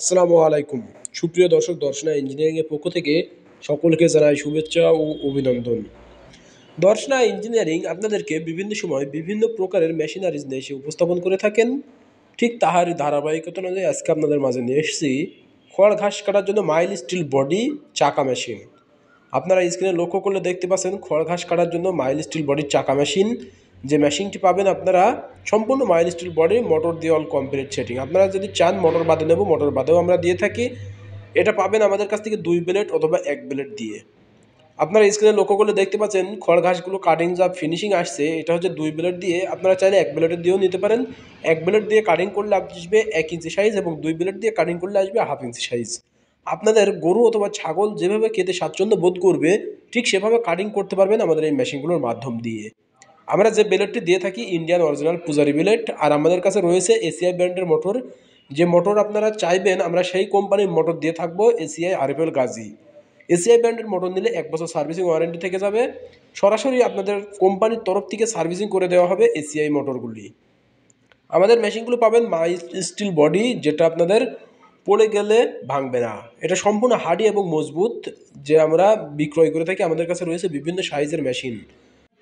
আসসালামু আলাইকুম। সুপ্রিয় দর্শক, দর্শনা ইঞ্জিনিয়ারিংয়ের পক্ষ থেকে সকলকে জানাই শুভেচ্ছা ও অভিনন্দন। দর্শনা ইঞ্জিনিয়ারিং আপনাদেরকে বিভিন্ন সময় বিভিন্ন প্রকারের মেশিনারিজ নিয়ে এসে উপস্থাপন করে থাকেন। ঠিক তাহারই ধারাবাহিকতা অনুযায়ী আজকে আপনাদের মাঝে নিয়ে এসেছি খড় ঘাস কাটার জন্য মাইল স্টিল বডি চাকা মেশিন। আপনারা স্ক্রিনে লক্ষ্য করলে দেখতে পাচ্ছেন খড় ঘাস কাটার জন্য মাইল স্টিল বডির চাকা মেশিন। যে মেশিনটি পাবেন আপনারা সম্পূর্ণ মাইল স্টিল বডি, মোটর দিয়ে অল কমপ্লিট সেটিং। আপনারা যদি চান মোটর বাদে নেব, মোটর বাদেও আমরা দিয়ে থাকি। এটা পাবেন আমাদের কাছ থেকে 2 ব্লেড অথবা 1 ব্লেড দিয়ে। আপনারা স্ক্রিনে লক্ষ্য করলে দেখতে পাচ্ছেন খড় ঘাসগুলো কাটিং যা ফিনিশিং আসছে, এটা হচ্ছে 2 ব্লেড দিয়ে। আপনারা চাইলে 1 ব্লেডের দিয়েও নিতে পারেন। 1 ব্লেড দিয়ে কাটিং করলে আসবে 1 ইঞ্চি সাইজ এবং 2 ব্লেড দিয়ে কাটিং করলে আসবে 1/2 ইঞ্চি সাইজ। আপনাদের গরু অথবা ছাগল যেভাবে খেতে স্বাচ্ছন্দ্য বোধ করবে ঠিক সেভাবে কাটিং করতে পারবেন আমাদের এই মেশিনগুলোর মাধ্যম দিয়ে। আমরা যে ব্লেডটি দিয়ে থাকি ইন্ডিয়ান অরিজিনাল পূজারি ব্লেড, আর আমাদের কাছে রয়েছে এসিআই ব্র্যান্ডের মোটর। যে মোটর আপনারা চাইবেন আমরা সেই কোম্পানির মোটর দিয়ে থাকবো, এসিআই আরএফএল গাজী। এসিআই ব্র্যান্ডের মোটর নিলে 1 বছর সার্ভিসিং ওয়ারেন্টি থেকে যাবে। সরাসরি আপনাদের কোম্পানির তরফ থেকে সার্ভিসিং করে দেওয়া হবে এসিআই মোটরগুলি। আমাদের মেশিনগুলো পাবেন মাইল স্টিল বডি, যেটা আপনাদের পড়ে গেলে ভাঙবে না। এটা সম্পূর্ণ হার্ডি এবং মজবুত, যে আমরা বিক্রয় করে থাকি। আমাদের কাছে রয়েছে বিভিন্ন সাইজের মেশিন।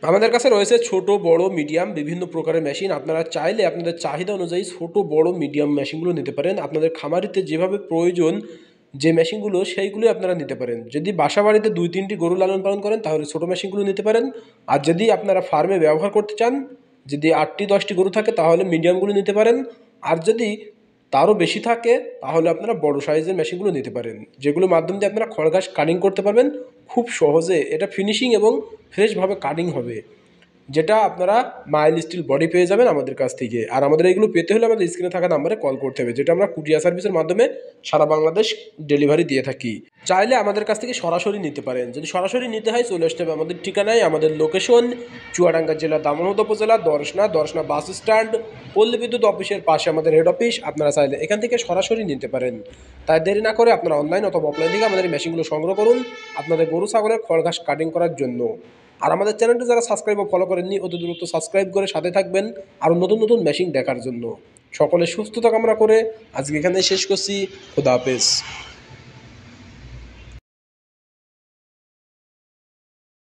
আমাদের কাছে রয়েছে ছোট, বড়, মিডিয়াম বিভিন্ন প্রকারের মেশিন। আপনারা চাইলে আপনাদের চাহিদা অনুযায়ী ছোট, বড়, মিডিয়াম মেশিনগুলো নিতে পারেন। আপনাদের খামারিতে যেভাবে প্রয়োজন যে মেশিনগুলো, সেইগুলো আপনারা নিতে পারেন। যদি বাসা বাড়িতে 2-3টি গরু লালন পালন করেন তাহলে ছোট মেশিনগুলো নিতে পারেন। আর যদি আপনারা ফার্মে ব্যবহার করতে চান, যদি 8টি-10টি গরু থাকে তাহলে মিডিয়ামগুলো নিতে পারেন। আর যদি তারও বেশি থাকে তাহলে আপনারা বড় সাইজের মেশিনগুলো নিতে পারেন, যেগুলোর মাধ্যম দিয়ে আপনারা খড় ঘাস কাটিং করতে পারবেন খুব সহজে। এটা ফিনিশিং এবং ফ্রেশভাবে কাটিং হবে, যেটা আপনারা মাইল স্টিল বডি পেয়ে যাবেন আমাদের কাছ থেকে। আর আমাদের এগুলো পেতে হলে আমাদের স্ক্রিনে থাকা নাম্বারে কল করতে হবে, যেটা আমরা কুরিয়ার সার্ভিসের মাধ্যমে সারা বাংলাদেশ ডেলিভারি দিয়ে থাকি। চাইলে আমাদের কাছ থেকে সরাসরি নিতে পারেন। যদি সরাসরি নিতে হয় চলে আসতে হবে আমাদের ঠিকানায়। আমাদের লোকেশন চুয়াডাঙ্গা জেলা, দামোহদ উপজেলা, দর্শনা বাস স্ট্যান্ড, পল্লী বিদ্যুৎ অফিসের পাশে আমাদের হেড অফিস। আপনারা চাইলে এখান থেকে সরাসরি নিতে পারেন। তাই দেরি না করে আপনারা অনলাইন অথবা অফলাইন থেকে আমাদের এই মেশিনগুলো সংগ্রহ করুন আপনাদের গরু ছাগলের খড় ঘাস কাটিং করার জন্য। আর আমাদের চ্যানেলটি যারা সাবস্ক্রাইব ও ফলো করেননি অতি দ্রুত সাবস্ক্রাইব করে সাথে থাকবেন আরও নতুন নতুন মেশিন দেখার জন্য। সকলের সুস্থতা কামনা করে আজকে এখানে শেষ করছি। খোদা হাফেজ।